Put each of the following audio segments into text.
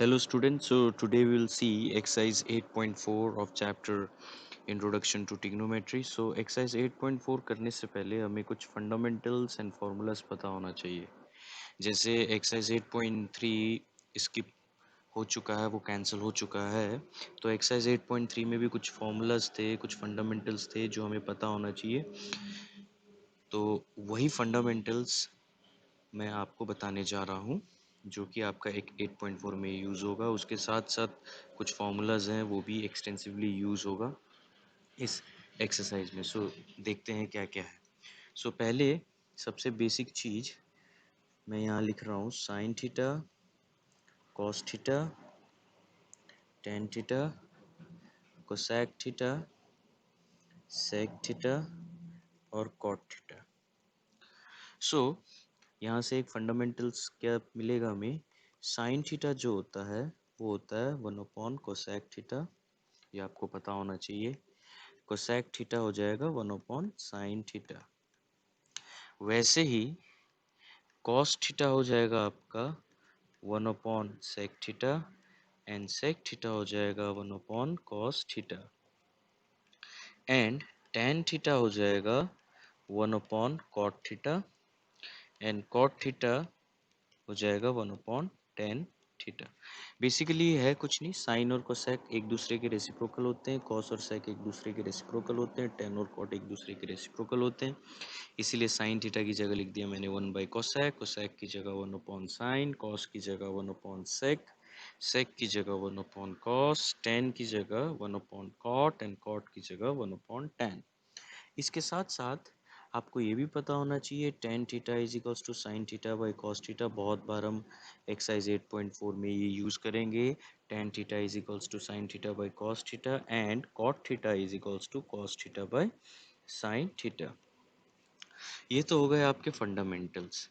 Hello students, so today we will see exercise 8.4 of chapter Introduction to Trigonometry. So exercise 8.4 करने से पहले हमें कुछ fundamentals and formulas पता होना चाहिए. जैसे exercise 8.3 skip हो चुका है, वो कैंसिल हो चुका है, तो एक्सरसाइज 8.3 में भी कुछ फॉर्मूलाज थे, कुछ फंडामेंटल्स थे जो हमें पता होना चाहिए. तो वही फंडामेंटल्स मैं आपको बताने जा रहा हूँ जो कि आपका एक 8.4 में यूज़ होगा. उसके साथ साथ कुछ फार्मूलाज हैं वो भी एक्सटेंसिवली यूज़ होगा इस एक्सरसाइज में. सो देखते हैं क्या क्या है. सो पहले सबसे बेसिक चीज़ मैं यहाँ लिख रहा हूँ sine theta, cos theta, tan theta, cosec theta, sec theta और कॉट थीटा. सो यहाँ से एक फंडामेंटल्स क्या मिलेगा हमें. साइन थीटा जो होता है वो होता है 1 अपॉन कोसेक थीटा, ये आपको पता होना चाहिए. कोसेक थीटा हो जाएगा 1 अपॉन साइन थीटा. वैसे ही कॉस थीटा हो जाएगा आपका 1 upon sec theta and sec theta हो जाएगा 1 upon cos theta and tan theta हो जाएगा 1 upon cot theta and cot theta हो जाएगा 1 अपॉन टेन थीटा. बेसिकली है कुछ नहीं, साइन और कोसेक एक दूसरे के रेसिप्रोकल होते हैं, कॉस और सेक एक दूसरे के रेसिप्रोकल होते हैं, टेन और कॉट एक दूसरे के रेसिप्रोकल होते हैं. इसीलिए साइन थीटा की जगह लिख दिया मैंने 1/कोसेक, कोसेक की जगह 1 अपॉन साइन, कॉस की जगह 1 अपॉन सेक, सेक की जगह 1 अपॉन कॉस, टेन की जगह 1 अपॉन कॉट एंड कॉट की जगह 1 अपॉन टेन. इसके साथ साथ आपको ये भी पता होना चाहिए tan theta is equals to sine theta by cos theta. बहुत बार हम एक्सरसाइज 8.4 में ये यूज़ करेंगे. Tan theta is equals to sine theta by cos theta and cot theta is equals to cos theta by sine theta. ये तो हो गए आपके फंडामेंटल्स.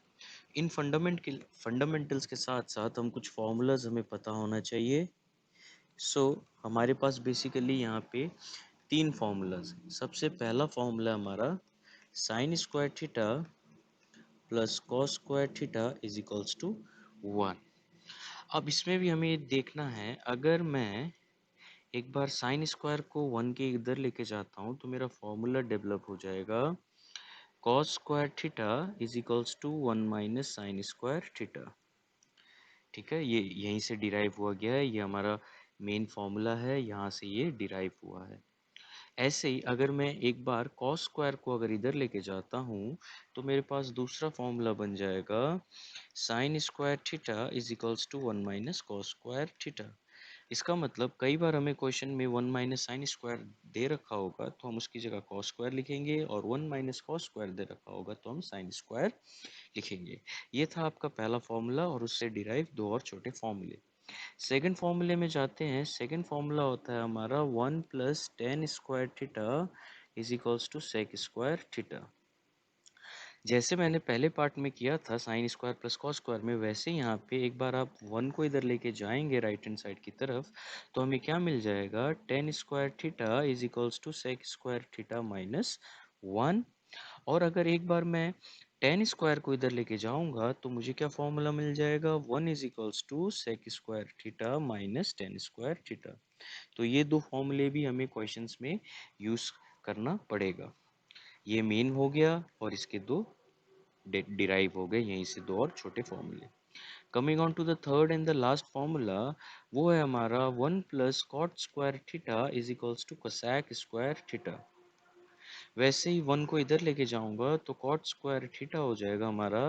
इन फंडामेंटल्स के साथ साथ हम कुछ फॉर्मूलाज हमें पता होना चाहिए. सो हमारे पास बेसिकली यहाँ पे तीन फॉर्मूलाज हैं. सबसे पहला फॉर्मूला हमारा sine square theta plus cos square theta is equals to 1. अब इसमें भी हमें देखना है, अगर मैं एक बार साइन स्क्वायर को 1 के इधर लेके जाता हूँ तो मेरा फॉर्मूला डेवलप हो जाएगा cos square theta is equals to 1 minus sine square theta. ठीक है, ये यहीं से डिराइव हुआ गया है, ये हमारा मेन फॉर्मूला है, यहाँ से ये डिराइव हुआ है. ऐसे ही अगर मैं एक बार कॉस स्क्वायर को अगर इधर लेके जाता हूँ तो मेरे पास दूसरा फॉर्मूला बन जाएगा sine square theta is equals to 1 minus cos square theta. इसका मतलब कई बार हमें क्वेश्चन में 1 माइनस साइन स्क्वायर दे रखा होगा तो हम उसकी जगह कॉस स्क्वायर लिखेंगे, और 1 माइनस कॉस स्क्वायर दे रखा होगा तो हम साइन स्क्वायर लिखेंगे. ये था आपका पहला फॉर्मूला और उससे डिराइव दो और छोटे फॉर्मूले. सेकंड फॉर्मूले में जाते हैं. सेकंड फॉर्मूला होता है हमारा 1 plus tan square theta is equals to sec square theta. जैसे मैंने पहले पार्ट में किया था sine square plus cos square में, वैसे यहाँ पे एक बार आप 1 को इधर लेके जाएंगे राइट हैंड साइड की तरफ तो हमें क्या मिल जाएगा tan square theta is equals to sec square theta minus 1. और अगर एक बार मैं टेन स्क्वायर को इधर लेके जाऊंगा तो मुझे क्या फॉर्मूला मिल जाएगा 1 is equals to sec square theta minus tan square theta. तो ये दो फॉर्मूले भी हमें क्वेश्चंस में यूज करना पड़ेगा. ये मेन हो गया और इसके दो डिराइव हो गए, यहीं से दो और छोटे फॉर्मूले. Coming on to the third and the last formula, वो है हमारा 1 plus cot square theta is equals to cosec square theta. वैसे ही 1 को इधर लेके जाऊंगा तो कॉट स्क्वायर थीटा हो जाएगा हमारा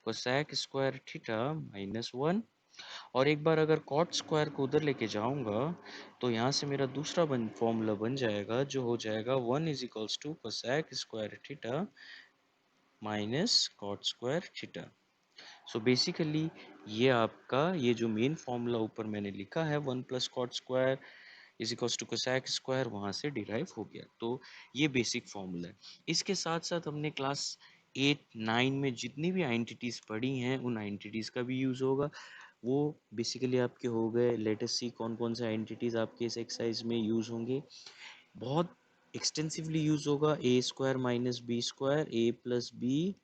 कोसेक स्क्वायर थीटा माइनस 1. और एक बार अगर कॉट स्क्वायर को उधर लेके जाऊंगा तो यहाँ से मेरा दूसरा फॉर्मूला बन जाएगा जो हो जाएगा 1 is equals to cosec square theta minus cot square theta. So basically ये आपका ये जो मेन फॉर्मूला ऊपर मैंने लिखा है 1 plus cot square is equals to cosec square, वहाँ से डिराइव हो गया. तो ये बेसिक फॉर्मूला है. इसके साथ साथ हमने क्लास 8-9 में जितनी भी आइडेंटिटीज पढ़ी हैं उन आइडेंटिटीज का भी यूज़ होगा. वो बेसिकली आपके हो गए. लेट अस सी कौन कौन से आइडेंटिटीज आपके इस एक्सरसाइज में यूज़ होंगे. बहुत एक्सटेंसिवली यूज़ होगा A square minus B square, A plus B,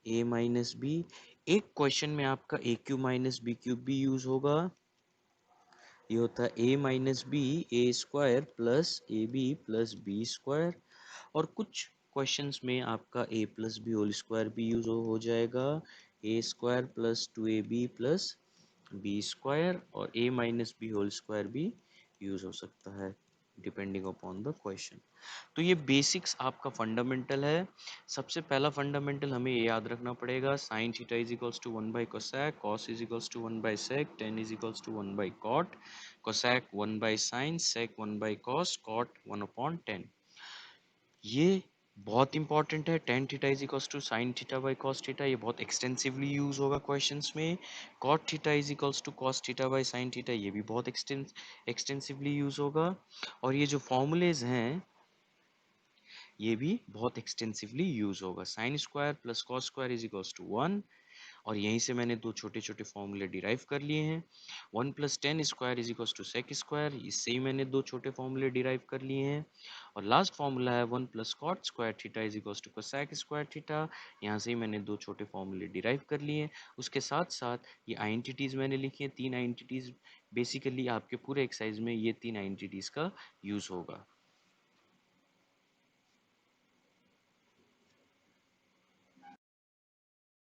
A minus B. एक क्वेश्चन में आपका A cube minus B cube भी यूज़ होगा. ये होता है a minus B A square plus A B plus B square. और कुछ क्वेश्चंस में आपका a plus B whole square भी यूज हो जाएगा, A square plus two A B plus B square, और a minus B whole square भी use हो सकता है डिपेंडिंग अपॉन द क्वेश्चन। तो ये बेसिक्स आपका फंडामेंटल है। सबसे पहला फंडामेंटल हमें ये याद रखना पड़ेगा, sine theta is equals to 1 by cosec, cos is equals to 1 by sec, tan is equals to 1 by cot, cosec 1 by sine, sec 1 by cos, cot 1 upon 10। ये बहुत इंपॉर्टेंट है। Tan theta is equals to sine theta by cos theta, ये बहुत extensively use होगा questions में। Cot theta is equals to cos theta by sine theta, ये भी बहुत एक्सटेंसिवली यूज होगा। और ये जो फॉर्मूलेज हैं ये भी बहुत एक्सटेंसिवली यूज होगा। Sine square plus cos square is equals to 1, और यहीं से मैंने दो छोटे छोटे फॉर्मूले डिराइव कर लिए हैं। 1 plus tan square is equals to sec square, इससे ही मैंने दो छोटे फॉर्मूले डिराइव कर लिए हैं। और लास्ट फॉर्मूला है 1 plus cot square theta is equals to cosec square theta, यहाँ से ही मैंने दो छोटे फॉर्मूले डिराइव कर लिए हैं। उसके साथ साथ ये आइडेंटिटीज मैंने लिखी हैं, तीन आइडेंटिटीज। बेसिकली आपके पूरे एक्सरसाइज में ये तीन आइडेंटिटीज का यूज होगा।